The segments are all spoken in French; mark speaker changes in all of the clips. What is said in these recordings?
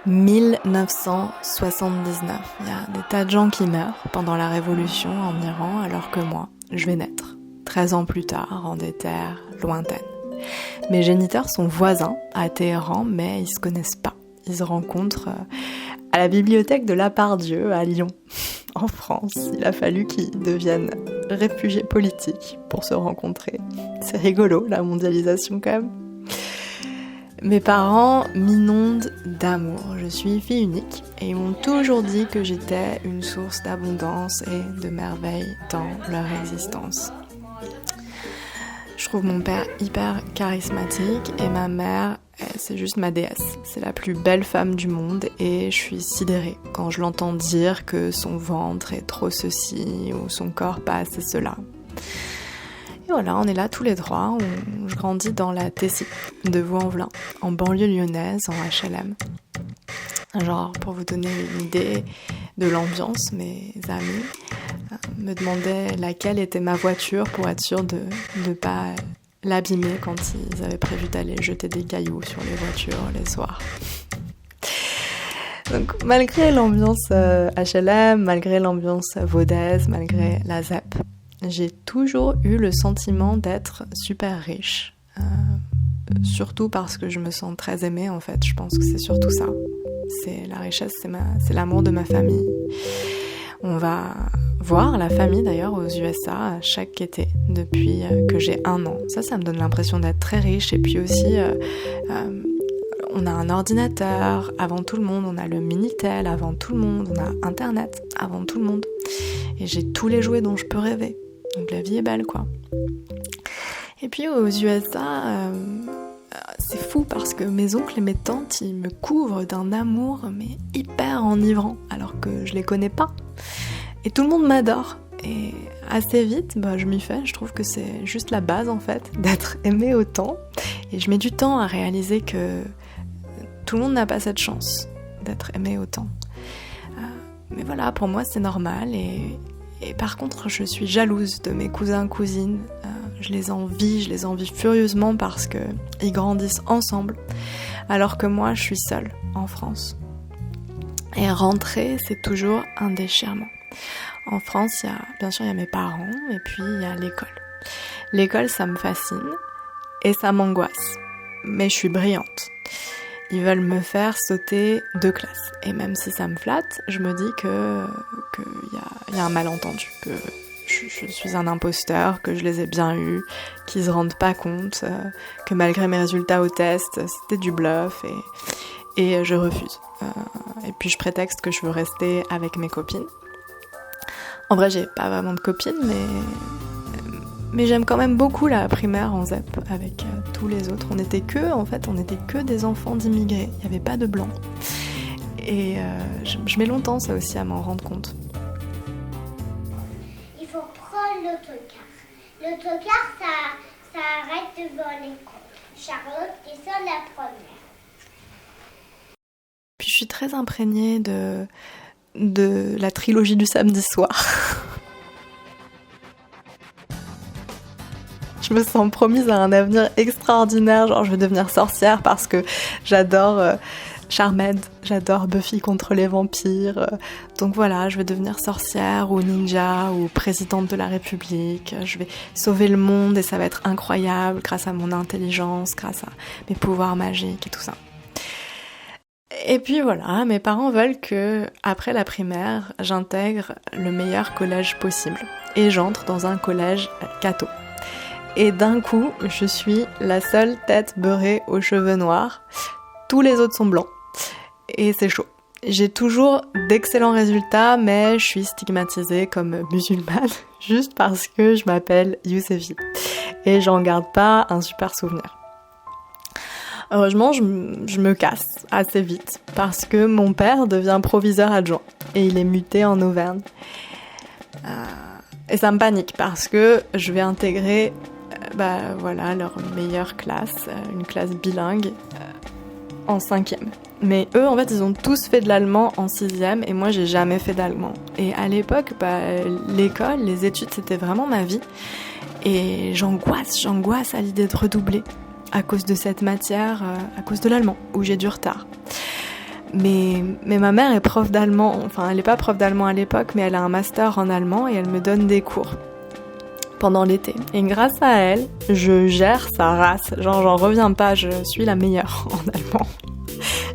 Speaker 1: 1979. Il y a des tas de gens qui meurent pendant la révolution en Iran, alors que moi, je vais naître 13 ans plus tard en des terres lointaines. Mes géniteurs sont voisins à Téhéran, mais ils se connaissent pas. Ils se rencontrent à la bibliothèque de Lapardieu à Lyon, en France. Il a fallu qu'ils deviennent réfugiés politiques pour se rencontrer. C'est rigolo, la mondialisation quand même. Mes parents m'inondent d'amour. Je suis fille unique et ils m'ont toujours dit que j'étais une source d'abondance et de merveille dans leur existence. Je trouve mon père hyper charismatique et ma mère, c'est juste ma déesse. C'est la plus belle femme du monde et je suis sidérée quand je l'entends dire que son ventre est trop ceci ou son corps pas assez cela. Et voilà, on est là tous les trois. Je grandis dans la Tessie de Vaux-en-Velin, en banlieue lyonnaise, en HLM. Genre, pour vous donner une idée de l'ambiance, mes amis me demandaient laquelle était ma voiture pour être sûre de ne pas l'abîmer quand ils avaient prévu d'aller jeter des cailloux sur les voitures les soirs. Donc, malgré l'ambiance HLM, malgré l'ambiance vaudaise, malgré la ZEP, j'ai toujours eu le sentiment d'être super riche. Surtout parce que je me sens très aimée, en fait. Je pense que c'est surtout ça. C'est la richesse, c'est l'amour de ma famille. On va voir la famille, d'ailleurs, aux USA chaque été, depuis que j'ai 1 an. Ça me donne l'impression d'être très riche. Et puis aussi, on a un ordinateur avant tout le monde, on a le Minitel avant tout le monde, on a Internet avant tout le monde. Et j'ai tous les jouets dont je peux rêver. Donc la vie est belle, quoi. Et puis aux USA, c'est fou parce que mes oncles et mes tantes, ils me couvrent d'un amour mais hyper enivrant, alors que je les connais pas. Et tout le monde m'adore. Et assez vite, je m'y fais. Je trouve que c'est juste la base, en fait, d'être aimé autant. Et je mets du temps à réaliser que tout le monde n'a pas cette chance d'être aimé autant. Mais voilà, pour moi, c'est normal. Et par contre, je suis jalouse de mes cousins, cousines. Je les envie furieusement parce qu'ils grandissent ensemble, alors que moi, je suis seule en France. Et rentrer, c'est toujours un déchirement. En France, bien sûr, il y a mes parents, et puis il y a l'école. L'école, ça me fascine, et ça m'angoisse. Mais je suis brillante. Ils veulent me faire sauter 2 classes. Et même si ça me flatte, je me dis qu'il y a un malentendu, que je suis un imposteur, que je les ai bien eus, qu'ils se rendent pas compte, que malgré mes résultats au test, c'était du bluff, et je refuse. Et puis je prétexte que je veux rester avec mes copines. En vrai, j'ai pas vraiment de copines, mais j'aime quand même beaucoup la primaire en ZEP avec tous les autres. On était que des enfants d'immigrés. Il n'y avait pas de blancs. Et je mets longtemps, ça aussi, à m'en rendre compte.
Speaker 2: Il faut prendre l'autocar. L'autocar, ça arrête devant l'école. Charlotte descend la première.
Speaker 1: Puis je suis très imprégnée de la trilogie du samedi soir. Je me sens promise à un avenir extraordinaire, genre je vais devenir sorcière parce que j'adore Charmed, j'adore Buffy contre les vampires, donc voilà, je vais devenir sorcière ou ninja ou présidente de la République, je vais sauver le monde et ça va être incroyable grâce à mon intelligence, grâce à mes pouvoirs magiques et tout ça. Et puis voilà, mes parents veulent que, après la primaire, j'intègre le meilleur collège possible et j'entre dans un collège catho. Et d'un coup, je suis la seule tête beurrée aux cheveux noirs. Tous les autres sont blancs. Et c'est chaud. J'ai toujours d'excellents résultats, mais je suis stigmatisée comme musulmane juste parce que je m'appelle Yousefi. Et j'en garde pas un super souvenir. Heureusement, je me casse assez vite parce que mon père devient proviseur adjoint et il est muté en Auvergne. Et ça me panique parce que je vais intégrer leur meilleure classe, une classe bilingue en 5e. Mais eux, en fait, ils ont tous fait de l'allemand en 6e et moi, j'ai jamais fait d'allemand. Et à l'époque, l'école, les études, c'était vraiment ma vie. Et j'angoisse à l'idée de redoubler à cause de cette matière, à cause de l'allemand, où j'ai du retard. mais ma mère est prof d'allemand, enfin elle n'est pas prof d'allemand à l'époque, mais elle a un master en allemand et elle me donne des cours pendant l'été. Et grâce à elle, je gère sa race. Genre, j'en reviens pas, je suis la meilleure en allemand.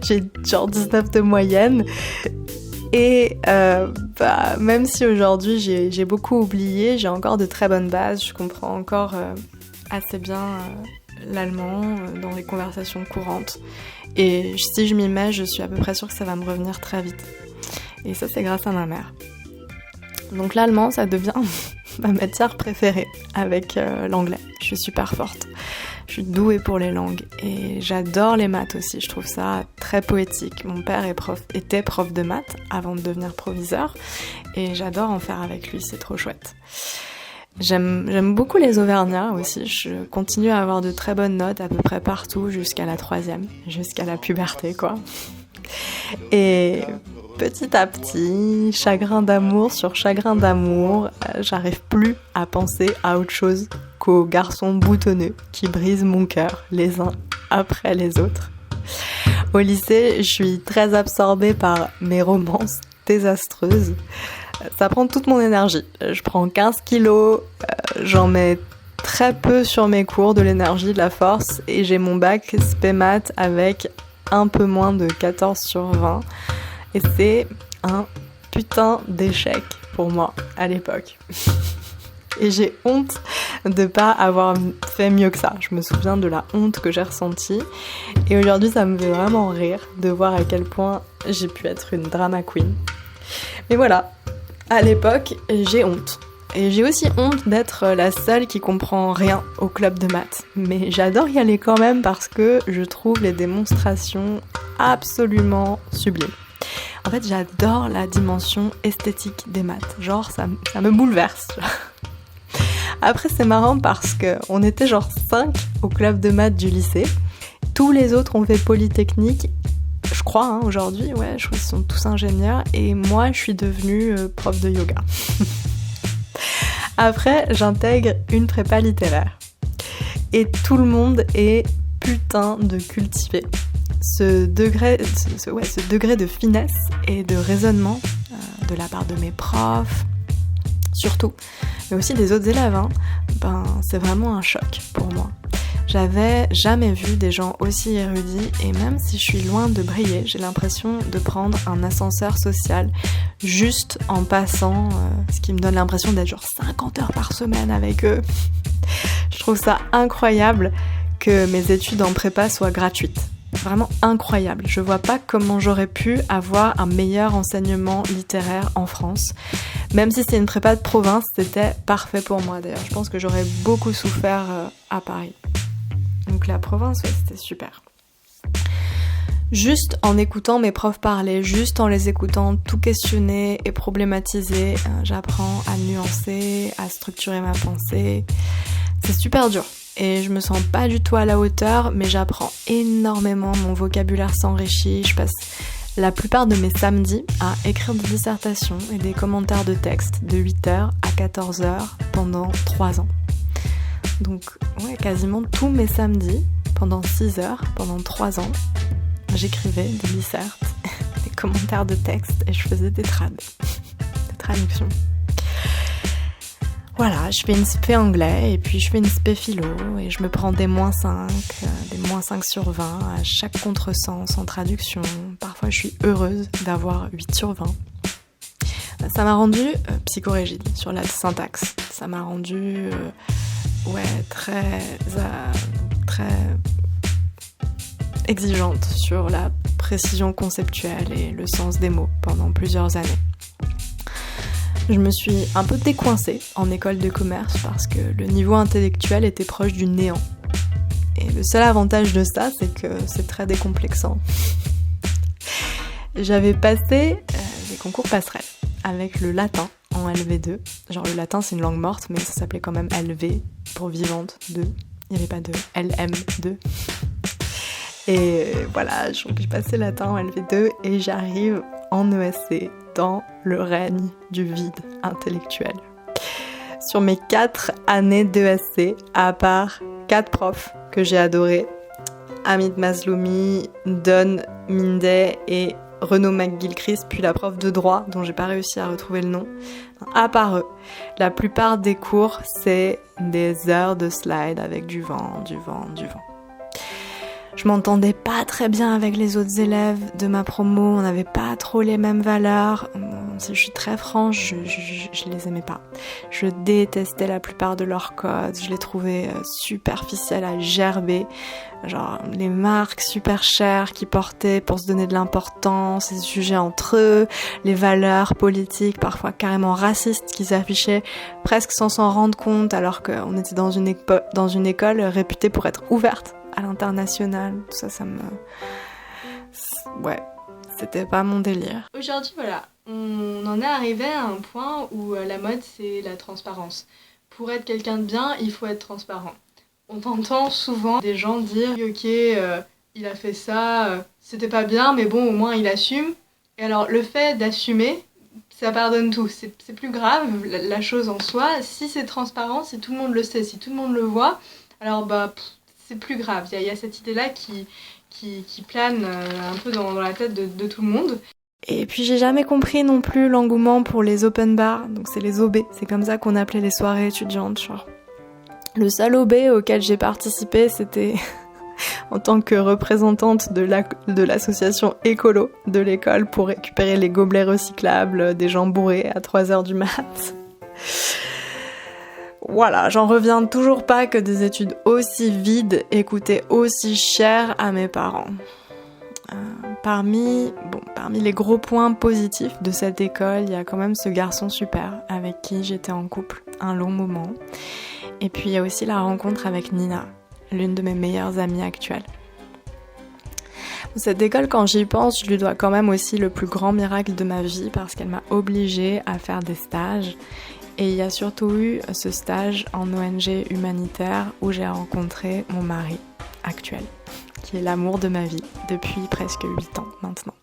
Speaker 1: J'ai genre 19 de moyenne. Et même si aujourd'hui j'ai beaucoup oublié, j'ai encore de très bonnes bases. Je comprends encore assez bien l'allemand dans les conversations courantes. Et si je m'y mets, je suis à peu près sûre que ça va me revenir très vite. Et ça, c'est grâce à ma mère. Donc l'allemand, ça devient ma matière préférée avec l'anglais. Je suis super forte. Je suis douée pour les langues et j'adore les maths aussi. Je trouve ça très poétique. Mon père était prof de maths avant de devenir proviseur et j'adore en faire avec lui, c'est trop chouette. J'aime beaucoup les Auvergnats aussi. Je continue à avoir de très bonnes notes à peu près partout jusqu'à la 3e, jusqu'à la puberté quoi. Et petit à petit, chagrin d'amour sur chagrin d'amour, j'arrive plus à penser à autre chose qu'aux garçons boutonneux qui brisent mon cœur les uns après les autres. Au lycée, je suis très absorbée par mes romances désastreuses. Ça prend toute mon énergie. Je prends 15 kilos, j'en mets très peu sur mes cours, de l'énergie, de la force, et j'ai mon bac spé maths avec un peu moins de 14 sur 20. Et c'est un putain d'échec pour moi à l'époque. Et j'ai honte de pas avoir fait mieux que ça. Je me souviens de la honte que j'ai ressentie. Et aujourd'hui, ça me fait vraiment rire de voir à quel point j'ai pu être une drama queen. Mais voilà, à l'époque, j'ai honte. Et j'ai aussi honte d'être la seule qui comprend rien au club de maths. Mais j'adore y aller quand même parce que je trouve les démonstrations absolument sublimes. En fait, j'adore la dimension esthétique des maths. Genre, ça me bouleverse. Après, c'est marrant parce qu'on était genre 5 au club de maths du lycée. Tous les autres ont fait Polytechnique. Je crois, aujourd'hui, ouais, je crois qu'ils sont tous ingénieurs. Et moi, je suis devenue prof de yoga. Après, j'intègre une prépa littéraire. Et tout le monde est putain de cultivé. Ce degré de finesse et de raisonnement de la part de mes profs, surtout, mais aussi des autres élèves, c'est vraiment un choc pour moi. J'avais jamais vu des gens aussi érudits et même si je suis loin de briller, j'ai l'impression de prendre un ascenseur social juste en passant, ce qui me donne l'impression d'être genre 50 heures par semaine avec eux. Je trouve ça incroyable que mes études en prépa soient gratuites. Vraiment incroyable. Je vois pas comment j'aurais pu avoir un meilleur enseignement littéraire en France. Même si c'est une prépa de province, c'était parfait pour moi d'ailleurs. Je pense que j'aurais beaucoup souffert à Paris. Donc la province, ouais, c'était super. Juste en écoutant mes profs parler, juste en les écoutant tout questionner et problématiser, j'apprends à nuancer, à structurer ma pensée. C'est super dur. Et je me sens pas du tout à la hauteur, mais j'apprends énormément, mon vocabulaire s'enrichit, je passe la plupart de mes samedis à écrire des dissertations et des commentaires de texte de 8h à 14h pendant 3 ans. Donc ouais, quasiment tous mes samedis, pendant 6 heures, pendant 3 ans, j'écrivais des dissertes, des commentaires de texte et je faisais des traductions. Voilà, je fais une spé anglais et puis je fais une spé philo et je me prends des -5, des -5 sur 20 à chaque contresens en traduction. Parfois je suis heureuse d'avoir 8 sur 20. Ça m'a rendue psychorigide sur la syntaxe. Ça m'a rendue très exigeante sur la précision conceptuelle et le sens des mots pendant plusieurs années. Je me suis un peu décoincée en école de commerce parce que le niveau intellectuel était proche du néant. Et le seul avantage de ça, c'est que c'est très décomplexant. J'avais passé des concours passerelles avec le latin en LV2. Genre le latin c'est une langue morte, mais ça s'appelait quand même LV pour vivante 2. Il n'y avait pas de LM2. Et voilà, j'ai passé latin en LV2 et j'arrive en ESC dans le règne du vide intellectuel. Sur mes 4 années d'ESC, à part 4 profs que j'ai adorés, Hamid Mazloumi, Don Mindet et Renaud McGilchrist, puis la prof de droit, dont j'ai pas réussi à retrouver le nom. À part eux, la plupart des cours, c'est des heures de slide avec du vent. Je m'entendais pas très bien avec les autres élèves de ma promo, on n'avait pas trop les mêmes valeurs. Si je suis très franche, je les aimais pas. Je détestais la plupart de leurs codes, je les trouvais superficiels à gerber. Genre les marques super chères qu'ils portaient pour se donner de l'importance, les sujets entre eux, les valeurs politiques parfois carrément racistes qu'ils affichaient presque sans s'en rendre compte alors qu'on était dans une école réputée pour être ouverte à l'international. Tout ça me... Ouais, c'était pas mon délire. Aujourd'hui, voilà, on en est arrivé à un point où la mode, c'est la transparence. Pour être quelqu'un de bien, il faut être transparent. On entend souvent des gens dire « Ok, il a fait ça, c'était pas bien, mais bon, au moins il assume. » Et alors, le fait d'assumer, ça pardonne tout. C'est plus grave, la chose en soi. Si c'est transparent, si tout le monde le sait, si tout le monde le voit, alors c'est plus grave. Il y a cette idée-là qui plane un peu dans la tête de tout le monde. Et puis j'ai jamais compris non plus l'engouement pour les open bars, donc c'est les OB, c'est comme ça qu'on appelait les soirées étudiantes, genre. Le seul OB auquel j'ai participé, c'était en tant que représentante de l'association écolo de l'école pour récupérer les gobelets recyclables des gens bourrés à 3h du mat'. Voilà, j'en reviens toujours pas que des études aussi vides coûtaient aussi cher à mes parents. Parmi les gros points positifs de cette école, il y a quand même ce garçon super avec qui j'étais en couple un long moment. Et puis il y a aussi la rencontre avec Nina, l'une de mes meilleures amies actuelles. Cette école, quand j'y pense, je lui dois quand même aussi le plus grand miracle de ma vie parce qu'elle m'a obligée à faire des stages. Et il y a surtout eu ce stage en ONG humanitaire où j'ai rencontré mon mari actuel, qui est l'amour de ma vie depuis presque 8 ans maintenant.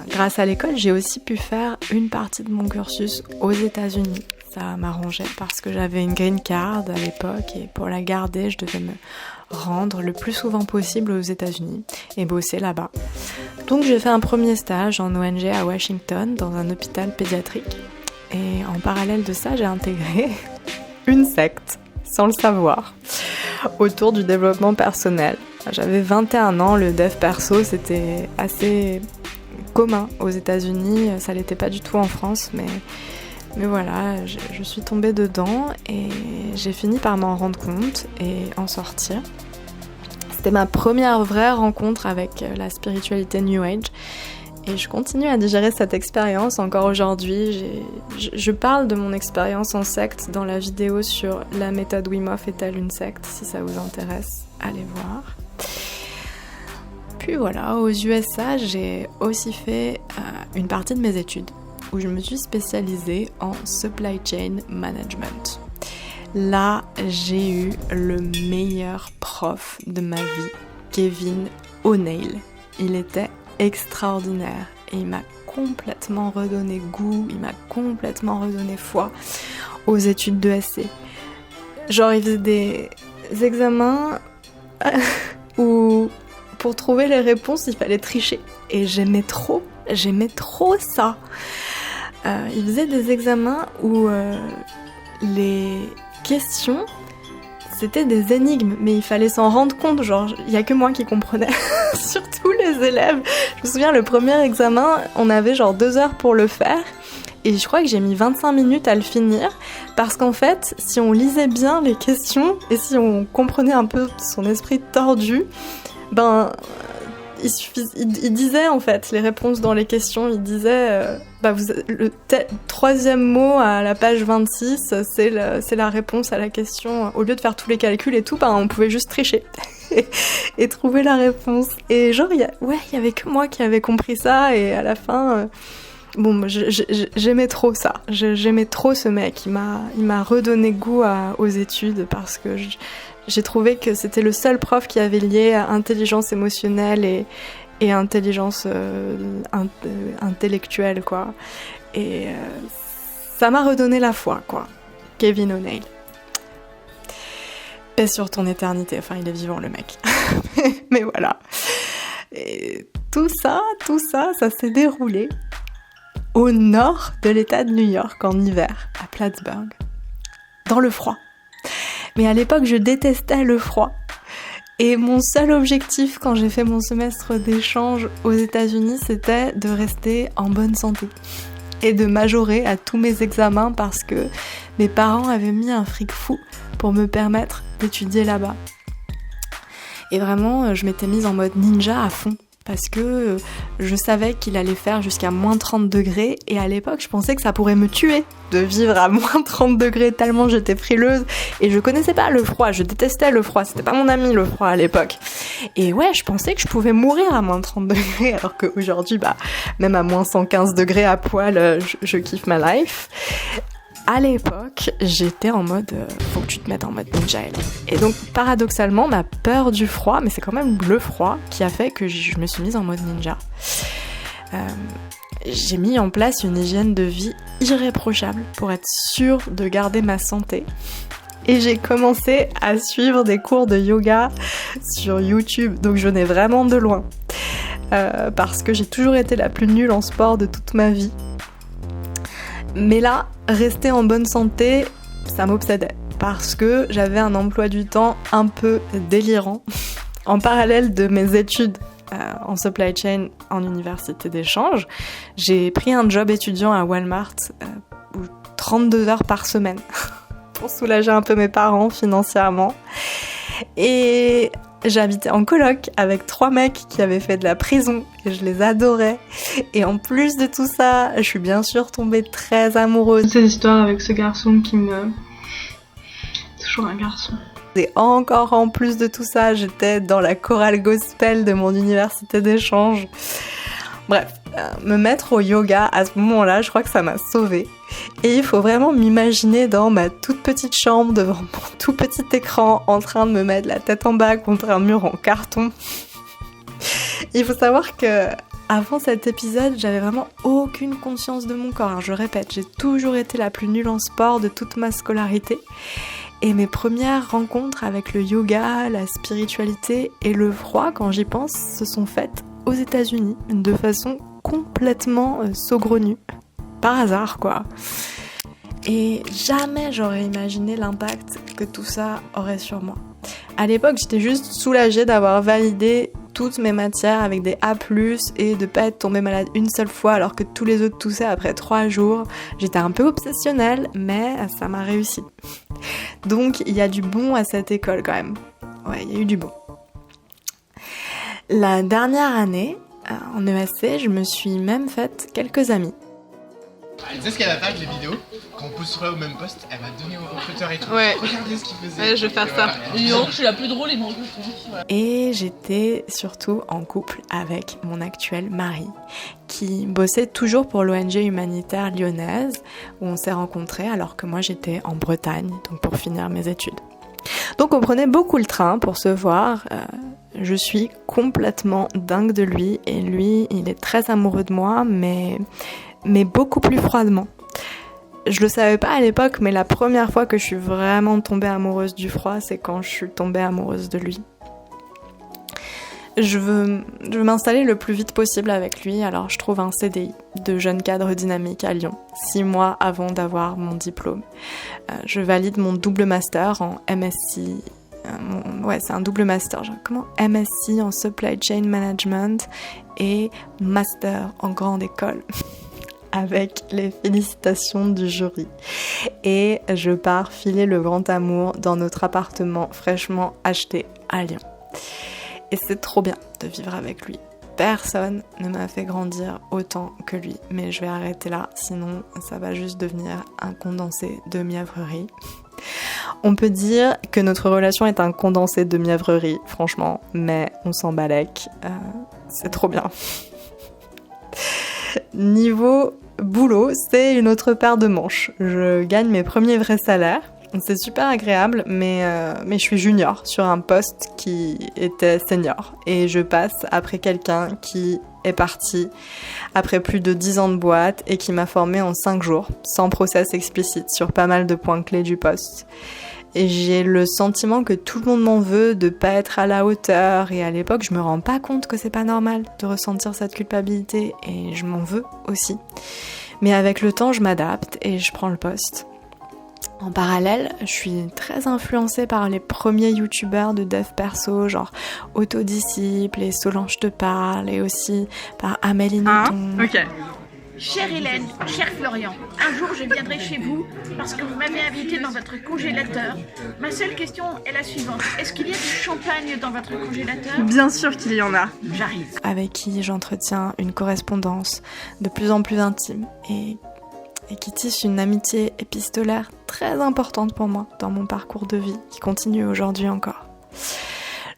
Speaker 1: Grâce à l'école, j'ai aussi pu faire une partie de mon cursus aux États-Unis. Ça m'arrangeait parce que j'avais une green card à l'époque et pour la garder, je devais me rendre le plus souvent possible aux États-Unis et bosser là-bas. Donc j'ai fait un premier stage en ONG à Washington dans un hôpital pédiatrique. Et en parallèle de ça, j'ai intégré une secte, sans le savoir, autour du développement personnel. J'avais 21 ans, le dev perso, c'était assez commun aux États-Unis, ça l'était pas du tout en France, mais voilà, je suis tombée dedans et j'ai fini par m'en rendre compte et en sortir. C'était ma première vraie rencontre avec la spiritualité New Age. Et je continue à digérer cette expérience encore aujourd'hui. Je parle de mon expérience en secte dans la vidéo sur la méthode Wim Hof est-elle une secte. Si ça vous intéresse, allez voir. Puis voilà, aux USA, j'ai aussi fait une partie de mes études où je me suis spécialisée en supply chain management. Là, j'ai eu le meilleur prof de ma vie, Kevin O'Neill. Il était extraordinaire et il m'a complètement redonné goût, il m'a complètement redonné foi aux études de SC. Genre il faisait des examens où pour trouver les réponses il fallait tricher et j'aimais trop ça. Il faisait des examens où les questions c'était des énigmes, mais il fallait s'en rendre compte, genre, il y a que moi qui comprenais, surtout les élèves. Je me souviens, le premier examen, on avait genre 2 heures pour le faire, et je crois que j'ai mis 25 minutes à le finir, parce qu'en fait, si on lisait bien les questions, et si on comprenait un peu son esprit tordu, il disait en fait les réponses dans les questions, il disait le troisième mot à la page 26 c'est la réponse à la question, au lieu de faire tous les calculs et tout, on pouvait juste tricher et trouver la réponse et genre il y avait que moi qui avait compris ça et à la fin j'aimais trop ça, j'aimais trop ce mec, il m'a redonné goût aux études parce que j'ai trouvé que c'était le seul prof qui avait lié intelligence émotionnelle et intelligence intellectuelle, quoi. Et ça m'a redonné la foi, quoi. Kevin O'Neill. Paix sur ton éternité. Enfin, il est vivant, le mec. Mais voilà. Et tout ça, ça s'est déroulé au nord de l'État de New York en hiver, à Plattsburgh, dans le froid. Mais à l'époque, je détestais le froid. Et mon seul objectif quand j'ai fait mon semestre d'échange aux États-Unis, c'était de rester en bonne santé et de majorer à tous mes examens parce que mes parents avaient mis un fric fou pour me permettre d'étudier là-bas. Et vraiment, je m'étais mise en mode ninja à fond parce que je savais qu'il allait faire jusqu'à moins 30 degrés et à l'époque, je pensais que ça pourrait me tuer de vivre à moins 30 degrés tellement j'étais frileuse et je connaissais pas le froid, je détestais le froid, c'était pas mon ami le froid à l'époque. Et ouais, je pensais que je pouvais mourir à moins 30 degrés alors qu'aujourd'hui, même à moins 115 degrés à poil, je kiffe ma life. À l'époque, j'étais en mode faut que tu te mettes en mode ninja. Et donc paradoxalement, ma peur du froid, mais c'est quand même le froid qui a fait que je me suis mise en mode ninja. J'ai mis en place une hygiène de vie irréprochable pour être sûre de garder ma santé. Et j'ai commencé à suivre des cours de yoga sur YouTube, donc je venais vraiment de loin. Parce que j'ai toujours été la plus nulle en sport de toute ma vie. Mais là, rester en bonne santé, ça m'obsédait. Parce que j'avais un emploi du temps un peu délirant. En parallèle de mes études en supply chain en université d'échange, j'ai pris un job étudiant à Walmart 32 heures par semaine pour soulager un peu mes parents financièrement. Et j'habitais en coloc avec 3 mecs qui avaient fait de la prison et je les adorais. Et en plus de tout ça, je suis bien sûr tombée très amoureuse.
Speaker 3: Cette histoire avec ce garçon qui me... Toujours un garçon.
Speaker 1: Et encore en plus de tout ça, j'étais dans la chorale gospel de mon université d'échange. Bref, me mettre au yoga à ce moment-là, je crois que ça m'a sauvée. Et il faut vraiment m'imaginer dans ma toute petite chambre, devant mon tout petit écran, en train de me mettre la tête en bas contre un mur en carton. Il faut savoir que avant cet épisode, j'avais vraiment aucune conscience de mon corps. Je répète, j'ai toujours été la plus nulle en sport de toute ma scolarité. Et mes premières rencontres avec le yoga, la spiritualité et le froid, quand j'y pense, se sont faites aux États-Unis, de façon complètement saugrenue. Par hasard, quoi. Et jamais j'aurais imaginé l'impact que tout ça aurait sur moi. À l'époque, j'étais juste soulagée d'avoir validé toutes mes matières avec des A+, et de pas être tombée malade une seule fois alors que tous les autres toussaient après 3 jours. J'étais un peu obsessionnelle, mais ça m'a réussi. Donc, il y a du bon à cette école quand même. Ouais, il y a eu du bon. La dernière année, en ESC, je me suis même faite quelques amis.
Speaker 4: Tu sais ce qu'elle va faire avec les vidéos? Quand on pose au même poste, elle va donner aux recruteurs et tout.
Speaker 3: Ouais.
Speaker 4: Regardez ce qu'ils faisaient.
Speaker 3: Ouais, je vais faire ça.
Speaker 5: Je suis la plus drôle et non plus.
Speaker 1: Et j'étais surtout en couple avec mon actuel mari, qui bossait toujours pour l'ONG humanitaire lyonnaise, où on s'est rencontrés alors que moi j'étais en Bretagne, donc pour finir mes études. Donc on prenait beaucoup le train pour se voir. Je suis complètement dingue de lui, et lui, il est très amoureux de moi, mais beaucoup plus froidement. Je le savais pas à l'époque, mais la première fois que je suis vraiment tombée amoureuse du froid, c'est quand je suis tombée amoureuse de lui. Je veux m'installer le plus vite possible avec lui, alors je trouve un CDI de jeune cadre dynamique à Lyon, 6 mois avant d'avoir mon diplôme. Je valide mon double master en MSc. C'est un double master. Comment MSc en Supply Chain Management et Master en grande école. Avec les félicitations du jury. Et je pars filer le grand amour dans notre appartement fraîchement acheté à Lyon. Et c'est trop bien de vivre avec lui. Personne ne m'a fait grandir autant que lui. Mais je vais arrêter là, sinon ça va juste devenir un condensé de mièvrerie. On peut dire que notre relation est un condensé de mièvrerie, franchement, mais on s'en balèque. C'est trop bien. Niveau boulot, c'est une autre paire de manches. Je gagne mes premiers vrais salaires. C'est super agréable, mais je suis junior sur un poste qui était senior. Et je passe après quelqu'un qui est parti après plus de 10 ans de boîte et qui m'a formée en 5 jours, sans process explicite, sur pas mal de points clés du poste. Et j'ai le sentiment que tout le monde m'en veut de pas être à la hauteur. Et à l'époque, je me rends pas compte que c'est pas normal de ressentir cette culpabilité. Et je m'en veux aussi. Mais avec le temps, je m'adapte et je prends le poste. En parallèle, je suis très influencée par les premiers youtubeurs de dev perso, genre Autodisciple et Solange te parle, et aussi par Amélie Nothomb.
Speaker 3: Ok.
Speaker 6: Chère Hélène, cher Florian, un jour je viendrai chez vous parce que vous m'avez invité dans votre congélateur. Ma seule question est la suivante. Est-ce qu'il y a du champagne dans votre congélateur ?
Speaker 3: Bien sûr qu'il y en a.
Speaker 6: J'arrive.
Speaker 1: Avec qui j'entretiens une correspondance de plus en plus intime et qui tisse une amitié épistolaire très importante pour moi dans mon parcours de vie, qui continue aujourd'hui encore.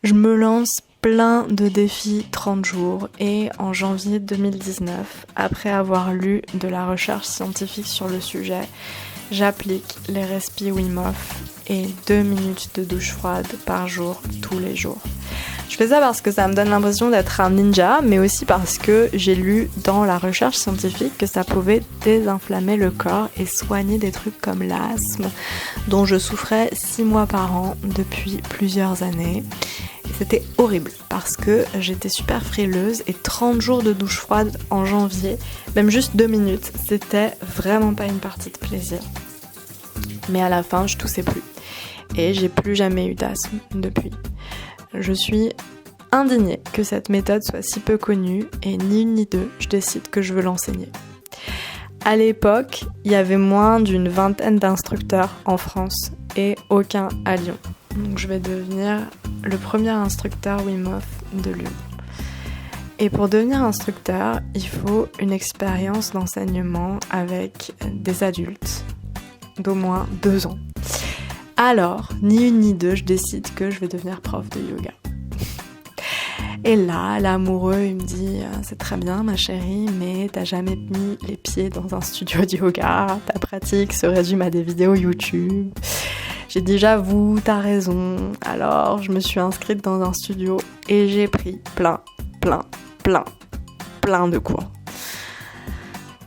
Speaker 1: Je me lance plein de défis 30 jours et en janvier 2019, après avoir lu de la recherche scientifique sur le sujet, j'applique les respi Wim Hof et 2 minutes de douche froide par jour, tous les jours. Je fais ça parce que ça me donne l'impression d'être un ninja, mais aussi parce que j'ai lu dans la recherche scientifique que ça pouvait désinflammer le corps et soigner des trucs comme l'asthme, dont je souffrais 6 mois par an depuis plusieurs années. Et c'était horrible parce que j'étais super frileuse et 30 jours de douche froide en janvier, même juste 2 minutes, c'était vraiment pas une partie de plaisir. Mais à la fin, je toussais plus et j'ai plus jamais eu d'asthme depuis. Je suis indignée que cette méthode soit si peu connue et ni une ni deux, je décide que je veux l'enseigner. À l'époque, il y avait moins d'une 20aine d'instructeurs en France et aucun à Lyon. Donc je vais devenir le premier instructeur Wim Hof de Lyon. Et pour devenir instructeur, il faut une expérience d'enseignement avec des adultes d'au moins 2 ans. Alors, ni une ni deux, je décide que je vais devenir prof de yoga. Et là, l'amoureux, il me dit « C'est très bien ma chérie, mais t'as jamais mis les pieds dans un studio de yoga, ta pratique se résume à des vidéos YouTube. » J'ai dit « J'avoue, t'as raison. » Alors, je me suis inscrite dans un studio et j'ai pris plein de cours.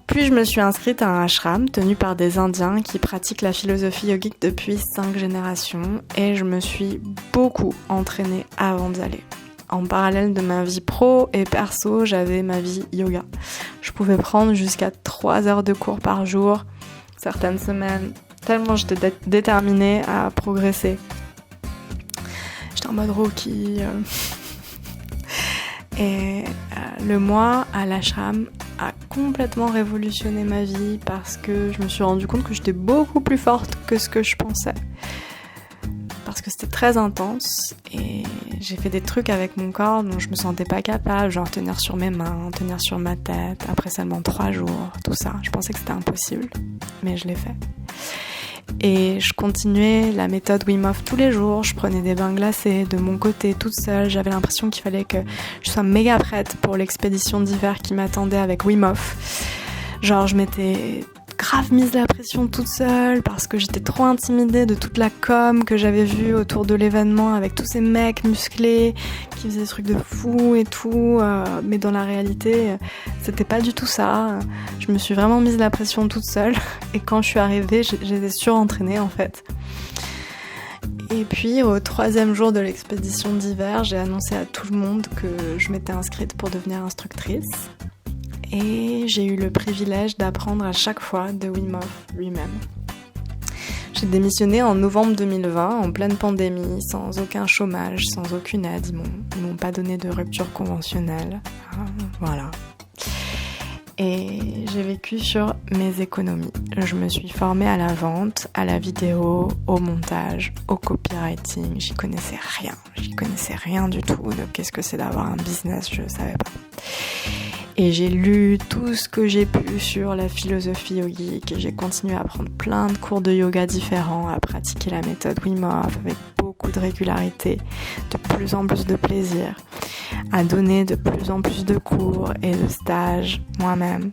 Speaker 1: Puis je me suis inscrite à un ashram tenu par des Indiens qui pratiquent la philosophie yogique depuis 5 générations et je me suis beaucoup entraînée avant d'y aller. En parallèle de ma vie pro et perso, j'avais ma vie yoga. Je pouvais prendre jusqu'à 3 heures de cours par jour, certaines semaines, tellement j'étais déterminée à progresser. J'étais en mode Rocky. Et le mois à l'ashram a complètement révolutionné ma vie parce que je me suis rendu compte que j'étais beaucoup plus forte que ce que je pensais. Parce que c'était très intense et j'ai fait des trucs avec mon corps dont je me sentais pas capable, genre tenir sur mes mains, tenir sur ma tête, après seulement 3 jours, tout ça. Je pensais que c'était impossible, mais je l'ai fait. Et je continuais la méthode Wim Hof tous les jours, je prenais des bains glacés de mon côté, toute seule. J'avais l'impression qu'il fallait que je sois méga prête pour l'expédition d'hiver qui m'attendait avec Wim Hof. Genre je m'étais grave mise la pression toute seule parce que j'étais trop intimidée de toute la com que j'avais vue autour de l'événement avec tous ces mecs musclés qui faisaient des trucs de fou et tout, mais dans la réalité c'était pas du tout ça. Je me suis vraiment mise la pression toute seule et quand je suis arrivée j'étais surentraînée en fait. Et puis au 3e jour de l'expédition d'hiver, j'ai annoncé à tout le monde que je m'étais inscrite pour devenir instructrice. Et j'ai eu le privilège d'apprendre à chaque fois de Wim Hof lui-même. J'ai démissionné en novembre 2020, en pleine pandémie, sans aucun chômage, sans aucune aide. Ils m'ont pas donné de rupture conventionnelle. Voilà. Et j'ai vécu sur mes économies. Je me suis formée à la vente, à la vidéo, au montage, au copywriting. J'y connaissais rien du tout. Donc qu'est-ce que c'est d'avoir un business, je savais pas. Et j'ai lu tout ce que j'ai pu sur la philosophie yogique. J'ai continué à prendre plein de cours de yoga différents, à pratiquer la méthode Wim Hof avec beaucoup de régularité, de plus en plus de plaisir, à donner de plus en plus de cours et de stages moi-même.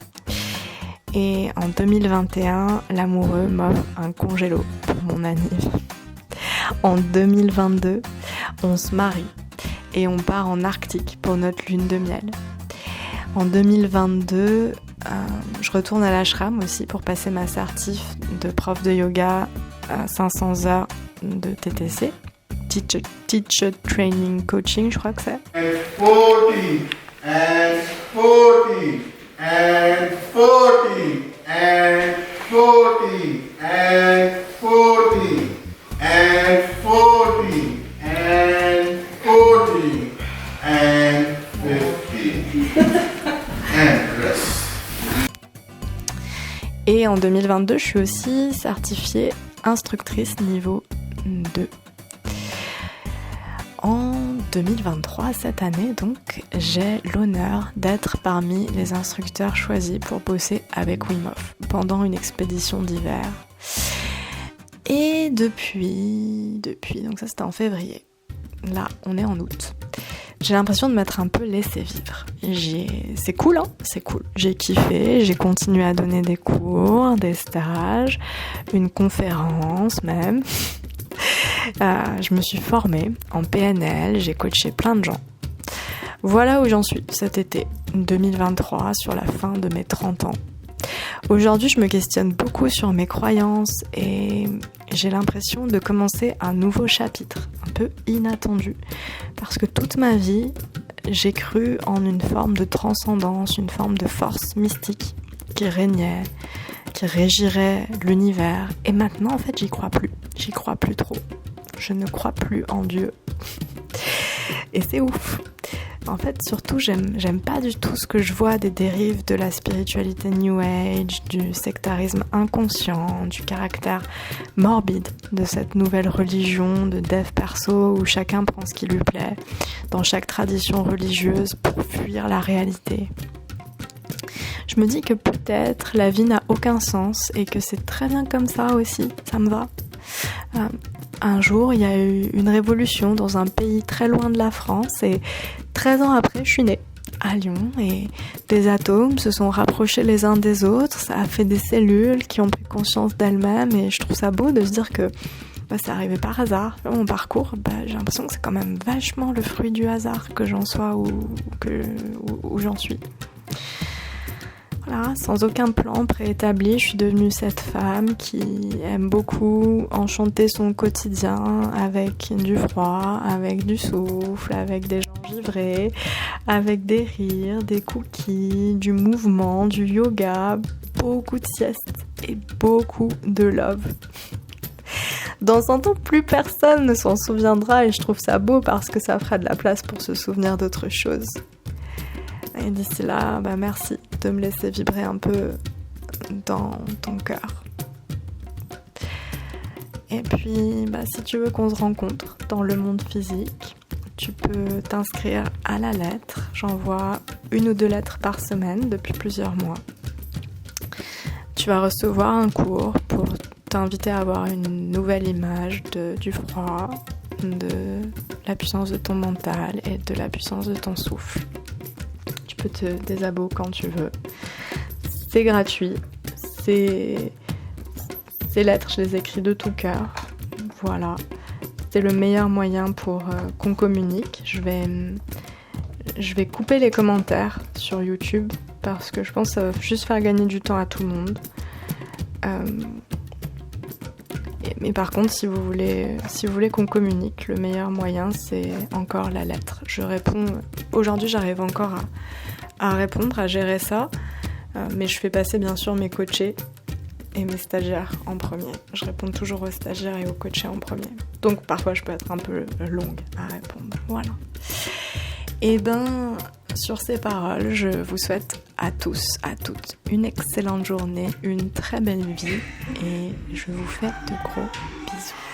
Speaker 1: Et en 2021, l'amoureux m'offre un congélo pour mon anniv. En 2022, on se marie et on part en Arctique pour notre lune de miel. En 2022, je retourne à l'ashram aussi pour passer ma certif de prof de yoga à 500 heures de TTC, Teacher Training Coaching, je crois que c'est.
Speaker 7: And 40, and 40, and 40, and 40, and 40, and 40, and 40, and 50, and rest.
Speaker 1: Et en 2022, je suis aussi certifiée instructrice niveau 2. En 2023, cette année, donc, j'ai l'honneur d'être parmi les instructeurs choisis pour bosser avec Wim Hof pendant une expédition d'hiver. Et depuis, donc ça c'était en février. Là, on est en août. J'ai l'impression de m'être un peu laissé vivre. C'est cool, hein, c'est cool. J'ai kiffé, j'ai continué à donner des cours, des stages, une conférence même. Je me suis formée en PNL, j'ai coaché plein de gens. Voilà où j'en suis cet été 2023, sur la fin de mes 30 ans. Aujourd'hui, je me questionne beaucoup sur mes croyances et j'ai l'impression de commencer un nouveau chapitre, un peu inattendu. Parce que toute ma vie, j'ai cru en une forme de transcendance, une forme de force mystique qui régnait, qui régirait l'univers. Et maintenant, en fait, j'y crois plus trop. Je ne crois plus en Dieu. Et c'est ouf. En fait, surtout, j'aime pas du tout ce que je vois des dérives de la spiritualité New Age, du sectarisme inconscient, du caractère morbide de cette nouvelle religion de dev perso où chacun prend ce qui lui plaît dans chaque tradition religieuse pour fuir la réalité. Je me dis que peut-être la vie n'a aucun sens et que c'est très bien comme ça aussi, ça me va. Un jour, il y a eu une révolution dans un pays très loin de la France et 13 ans après, je suis née à Lyon et des atomes se sont rapprochés les uns des autres, ça a fait des cellules qui ont pris conscience d'elles-mêmes et je trouve ça beau de se dire que c'est arrivé par hasard. Mon parcours, j'ai l'impression que c'est quand même vachement le fruit du hasard que j'en sois où j'en suis. Voilà, sans aucun plan préétabli, je suis devenue cette femme qui aime beaucoup enchanter son quotidien avec du froid, avec du souffle, avec des gens givrés, avec des rires, des cookies, du mouvement, du yoga, beaucoup de siestes et beaucoup de love. Dans 100 ans, plus personne ne s'en souviendra et je trouve ça beau parce que ça fera de la place pour se souvenir d'autres choses. Et d'ici là, merci de me laisser vibrer un peu dans ton cœur. Et puis, si tu veux qu'on se rencontre dans le monde physique, tu peux t'inscrire à la lettre. J'envoie 1 ou 2 lettres par semaine depuis plusieurs mois. Tu vas recevoir un cours pour t'inviter à avoir une nouvelle image du froid, de la puissance de ton mental et de la puissance de ton souffle. Tu peux te désabonner quand tu veux. C'est gratuit. Ces lettres, je les écris de tout cœur. Voilà. C'est le meilleur moyen pour qu'on communique. Je vais couper les commentaires sur YouTube parce que je pense que ça va juste faire gagner du temps à tout le monde. Mais par contre, si vous voulez qu'on communique, le meilleur moyen, c'est encore la lettre. Je réponds. Aujourd'hui, j'arrive encore à répondre, à gérer ça, mais je fais passer bien sûr mes coachés et mes stagiaires en premier. Je réponds toujours aux stagiaires et aux coachés en premier. Donc parfois, je peux être un peu longue à répondre. Voilà. Et sur ces paroles, je vous souhaite à tous, à toutes, une excellente journée, une très belle vie et je vous fais de gros bisous.